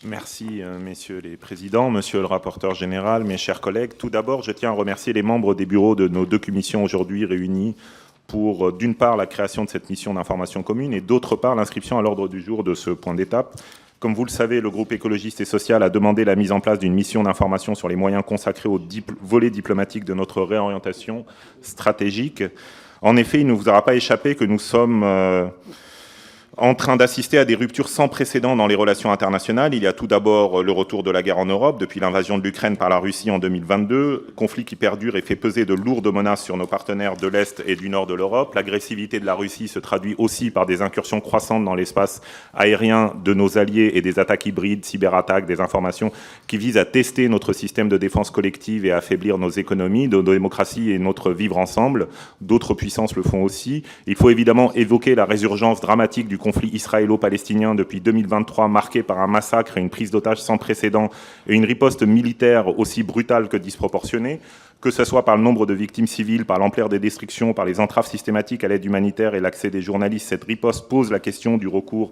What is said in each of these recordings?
Merci, messieurs les présidents, monsieur le rapporteur général, mes chers collègues. Tout d'abord, je tiens à remercier les membres des bureaux de nos deux commissions aujourd'hui réunis pour, d'une part, la création de cette mission d'information commune et, d'autre part, l'inscription à l'ordre du jour de ce point d'étape. Comme vous le savez, le groupe écologiste et social a demandé la mise en place d'une mission d'information sur les moyens consacrés au volet diplomatique de notre réorientation stratégique. En effet, il ne vous aura pas échappé que nous sommes en train d'assister à des ruptures sans précédent dans les relations internationales. Il y a tout d'abord le retour de la guerre en Europe depuis l'invasion de l'Ukraine par la Russie en 2022, conflit qui perdure et fait peser de lourdes menaces sur nos partenaires de l'Est et du Nord de l'Europe. L'agressivité de la Russie se traduit aussi par des incursions croissantes dans l'espace aérien de nos alliés et des attaques hybrides, cyberattaques, des informations qui visent à tester notre système de défense collective et à affaiblir nos économies, nos démocraties et notre vivre ensemble. D'autres puissances le font aussi. Il faut évidemment évoquer la résurgence dramatique du conflit israélo-palestinien depuis 2023, marqué par un massacre et une prise d'otages sans précédent et une riposte militaire aussi brutale que disproportionnée, que ce soit par le nombre de victimes civiles, par l'ampleur des destructions, par les entraves systématiques à l'aide humanitaire et l'accès des journalistes. Cette riposte pose la question du recours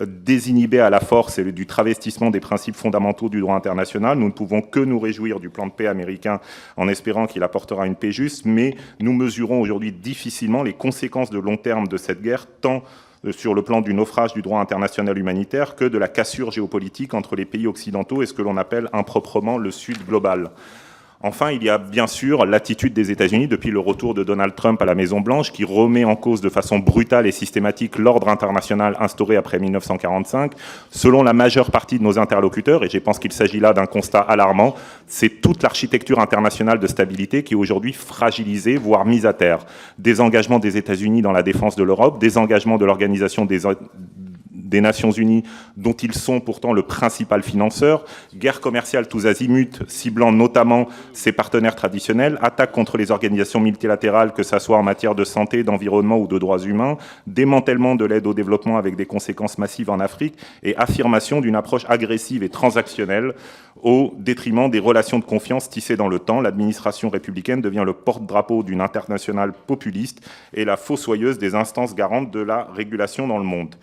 désinhibé à la force et du travestissement des principes fondamentaux du droit international. Nous ne pouvons que nous réjouir du plan de paix américain en espérant qu'il apportera une paix juste, mais nous mesurons aujourd'hui difficilement les conséquences de long terme de cette guerre, tant sur le plan du naufrage du droit international humanitaire que de la cassure géopolitique entre les pays occidentaux et ce que l'on appelle improprement le Sud global. Enfin, il y a bien sûr l'attitude des États-Unis depuis le retour de Donald Trump à la Maison-Blanche qui remet en cause de façon brutale et systématique l'ordre international instauré après 1945. Selon la majeure partie de nos interlocuteurs, et je pense qu'il s'agit là d'un constat alarmant, c'est toute l'architecture internationale de stabilité qui est aujourd'hui fragilisée, voire mise à terre. Désengagement des États-Unis dans la défense de l'Europe, désengagement de l'Organisation des Nations Unies, dont ils sont pourtant le principal financeur, guerre commerciale tous azimuts, ciblant notamment ses partenaires traditionnels, attaques contre les organisations multilatérales, que ce soit en matière de santé, d'environnement ou de droits humains, démantèlement de l'aide au développement avec des conséquences massives en Afrique et affirmation d'une approche agressive et transactionnelle au détriment des relations de confiance tissées dans le temps. L'administration républicaine devient le porte-drapeau d'une internationale populiste et la fossoyeuse des instances garantes de la régulation dans le monde.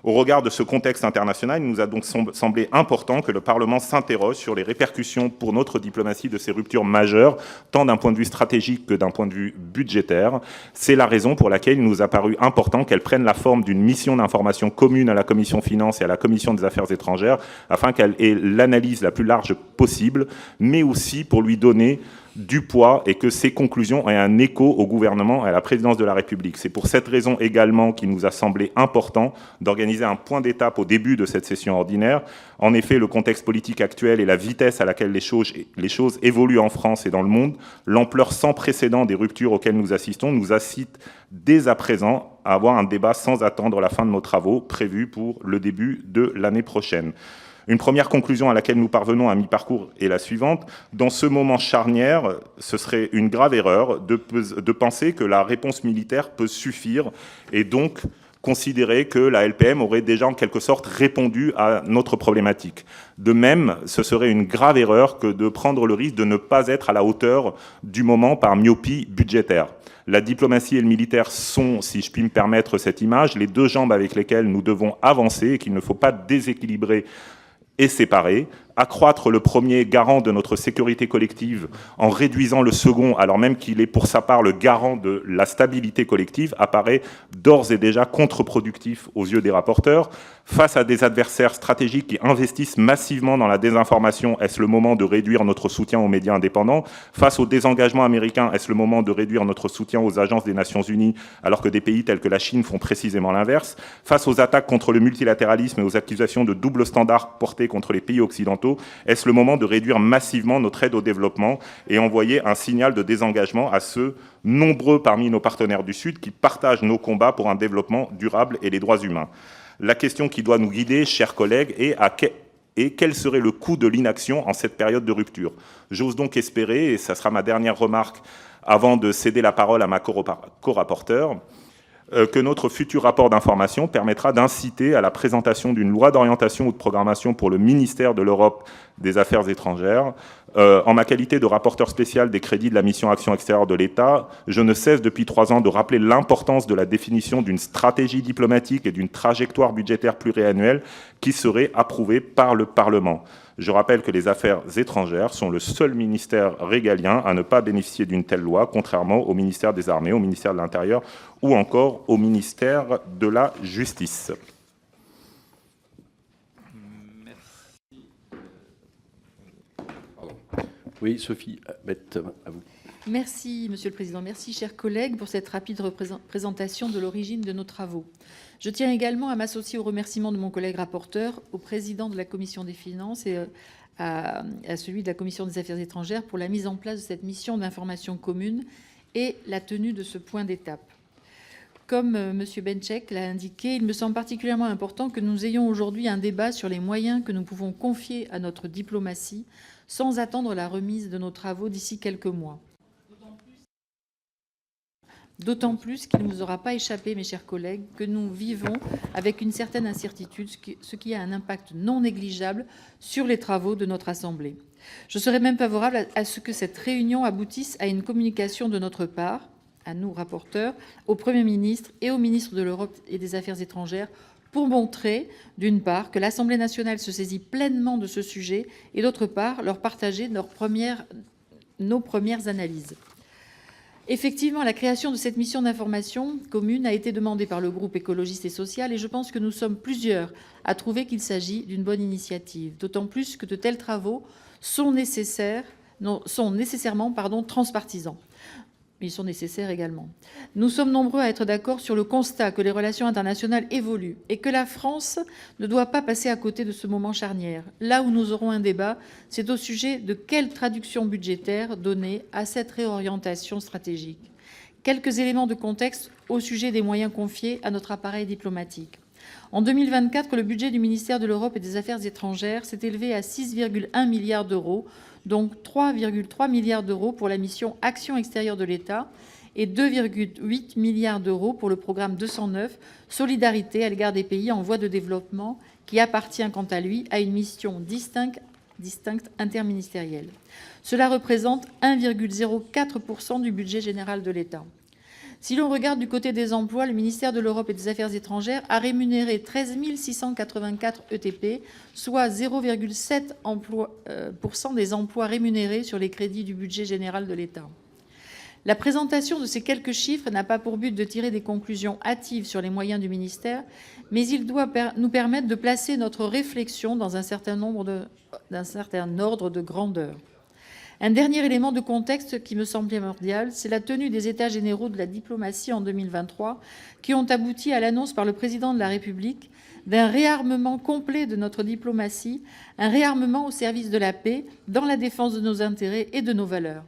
Au regard de ce contexte international, il nous a donc semblé important que le Parlement s'interroge sur les répercussions pour notre diplomatie de ces ruptures majeures, tant d'un point de vue stratégique que d'un point de vue budgétaire. C'est la raison pour laquelle il nous a paru important qu'elle prenne la forme d'une mission d'information commune à la Commission Finances et à la Commission des Affaires étrangères, afin qu'elle ait l'analyse la plus large possible, mais aussi pour lui donner du poids et que ces conclusions aient un écho au gouvernement et à la présidence de la République. C'est pour cette raison également qu'il nous a semblé important d'organiser un point d'étape au début de cette session ordinaire. En effet, le contexte politique actuel et la vitesse à laquelle les choses évoluent en France et dans le monde, l'ampleur sans précédent des ruptures auxquelles nous assistons, nous incite dès à présent à avoir un débat sans attendre la fin de nos travaux prévus pour le début de l'année prochaine. Une première conclusion à laquelle nous parvenons à mi-parcours est la suivante. Dans ce moment charnière, ce serait une grave erreur de penser que la réponse militaire peut suffire et donc considérer que la LPM aurait déjà en quelque sorte répondu à notre problématique. De même, ce serait une grave erreur que de prendre le risque de ne pas être à la hauteur du moment par myopie budgétaire. La diplomatie et le militaire sont, si je puis me permettre cette image, les deux jambes avec lesquelles nous devons avancer et qu'il ne faut pas déséquilibrer et séparer, accroître le premier garant de notre sécurité collective en réduisant le second, alors même qu'il est pour sa part le garant de la stabilité collective, apparaît d'ores et déjà contre-productif aux yeux des rapporteurs. Face à des adversaires stratégiques qui investissent massivement dans la désinformation, est-ce le moment de réduire notre soutien aux médias indépendants? Face au désengagement américain, est-ce le moment de réduire notre soutien aux agences des Nations Unies, alors que des pays tels que la Chine font précisément l'inverse? Face aux attaques contre le multilatéralisme et aux accusations de double standard portées contre les pays occidentaux, est-ce le moment de réduire massivement notre aide au développement et envoyer un signal de désengagement à ceux nombreux parmi nos partenaires du Sud qui partagent nos combats pour un développement durable et les droits humains? La question qui doit nous guider, chers collègues, est quel serait le coût de l'inaction en cette période de rupture? J'ose donc espérer, et ça sera ma dernière remarque avant de céder la parole à ma co-rapporteure, que notre futur rapport d'information permettra d'inciter à la présentation d'une loi d'orientation ou de programmation pour le ministère de l'Europe des Affaires étrangères, En ma qualité de rapporteur spécial des crédits de la mission Action extérieure de l'État, je ne cesse depuis 3 ans de rappeler l'importance de la définition d'une stratégie diplomatique et d'une trajectoire budgétaire pluriannuelle qui serait approuvée par le Parlement. Je rappelle que les affaires étrangères sont le seul ministère régalien à ne pas bénéficier d'une telle loi, contrairement au ministère des Armées, au ministère de l'Intérieur ou encore au ministère de la Justice. Oui, Sophie, à vous. Merci, Monsieur le Président. Merci, chers collègues, pour cette rapide présentation de l'origine de nos travaux. Je tiens également à m'associer aux remerciements de mon collègue rapporteur, au président de la Commission des Finances et à celui de la Commission des Affaires étrangères pour la mise en place de cette mission d'information commune et la tenue de ce point d'étape. Comme M. Benček l'a indiqué, il me semble particulièrement important que nous ayons aujourd'hui un débat sur les moyens que nous pouvons confier à notre diplomatie sans attendre la remise de nos travaux d'ici quelques mois. D'autant plus qu'il ne vous aura pas échappé, mes chers collègues, que nous vivons avec une certaine incertitude, ce qui a un impact non négligeable sur les travaux de notre Assemblée. Je serais même favorable à ce que cette réunion aboutisse à une communication de notre part, à nous, rapporteurs, au Premier ministre et au ministre de l'Europe et des Affaires étrangères, pour montrer, d'une part, que l'Assemblée nationale se saisit pleinement de ce sujet et, d'autre part, leur partager nos premières analyses. Effectivement, la création de cette mission d'information commune a été demandée par le groupe écologiste et social et je pense que nous sommes plusieurs à trouver qu'il s'agit d'une bonne initiative, d'autant plus que de tels travaux sont nécessairement transpartisans. Ils sont nécessaires également. Nous sommes nombreux à être d'accord sur le constat que les relations internationales évoluent et que la France ne doit pas passer à côté de ce moment charnière. Là où nous aurons un débat, c'est au sujet de quelle traduction budgétaire donner à cette réorientation stratégique. Quelques éléments de contexte au sujet des moyens confiés à notre appareil diplomatique. En 2024, le budget du ministère de l'Europe et des Affaires étrangères s'est élevé à 6,1 milliards d'euros, donc 3,3 milliards d'euros pour la mission Action extérieure de l'État et 2,8 milliards d'euros pour le programme 209, Solidarité à l'égard des pays en voie de développement, qui appartient quant à lui à une mission distincte interministérielle. Cela représente 1,04% du budget général de l'État. Si l'on regarde du côté des emplois, le ministère de l'Europe et des Affaires étrangères a rémunéré 13 684 ETP, soit 0,7% des emplois rémunérés sur les crédits du budget général de l'État. La présentation de ces quelques chiffres n'a pas pour but de tirer des conclusions hâtives sur les moyens du ministère, mais il doit nous permettre de placer notre réflexion dans un certain ordre de grandeur. Un dernier élément de contexte qui me semble primordial, c'est la tenue des États généraux de la diplomatie en 2023, qui ont abouti à l'annonce par le Président de la République d'un réarmement complet de notre diplomatie, un réarmement au service de la paix, dans la défense de nos intérêts et de nos valeurs.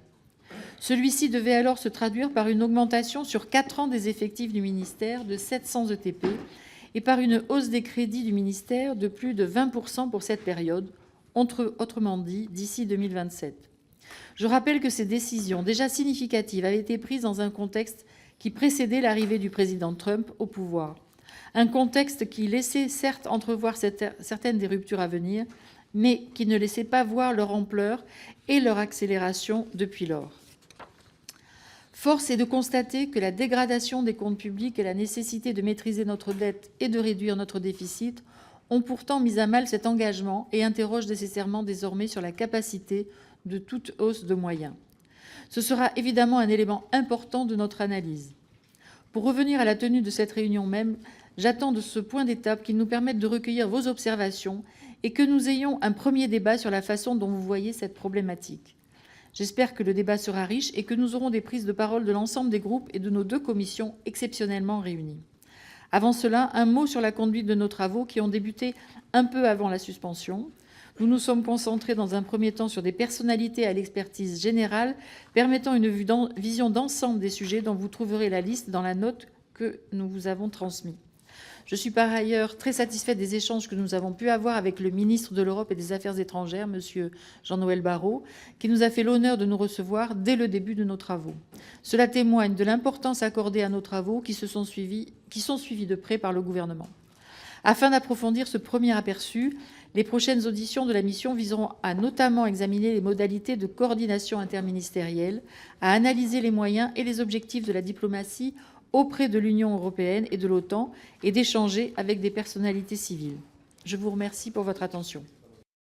Celui-ci devait alors se traduire par une augmentation sur 4 ans des effectifs du ministère de 700 ETP et par une hausse des crédits du ministère de plus de 20% pour cette période, autrement dit d'ici 2027. Je rappelle que ces décisions, déjà significatives, avaient été prises dans un contexte qui précédait l'arrivée du président Trump au pouvoir. Un contexte qui laissait certes entrevoir certaines des ruptures à venir, mais qui ne laissait pas voir leur ampleur et leur accélération depuis lors. Force est de constater que la dégradation des comptes publics et la nécessité de maîtriser notre dette et de réduire notre déficit ont pourtant mis à mal cet engagement et interrogent nécessairement désormais sur la capacité de toute hausse de moyens. Ce sera évidemment un élément important de notre analyse. Pour revenir à la tenue de cette réunion même, j'attends de ce point d'étape qu'il nous permette de recueillir vos observations et que nous ayons un premier débat sur la façon dont vous voyez cette problématique. J'espère que le débat sera riche et que nous aurons des prises de parole de l'ensemble des groupes et de nos 2 commissions exceptionnellement réunies. Avant cela, un mot sur la conduite de nos travaux qui ont débuté un peu avant la suspension. Nous nous sommes concentrés dans un premier temps sur des personnalités à l'expertise générale permettant une vision d'ensemble des sujets dont vous trouverez la liste dans la note que nous vous avons transmise. Je suis par ailleurs très satisfaite des échanges que nous avons pu avoir avec le ministre de l'Europe et des Affaires étrangères, M. Jean-Noël Barrot, qui nous a fait l'honneur de nous recevoir dès le début de nos travaux. Cela témoigne de l'importance accordée à nos travaux qui sont suivis de près par le gouvernement. Afin d'approfondir ce premier aperçu, Les prochaines auditions de la mission viseront à notamment examiner les modalités de coordination interministérielle, à analyser les moyens et les objectifs de la diplomatie auprès de l'Union européenne et de l'OTAN et d'échanger avec des personnalités civiles. Je vous remercie pour votre attention.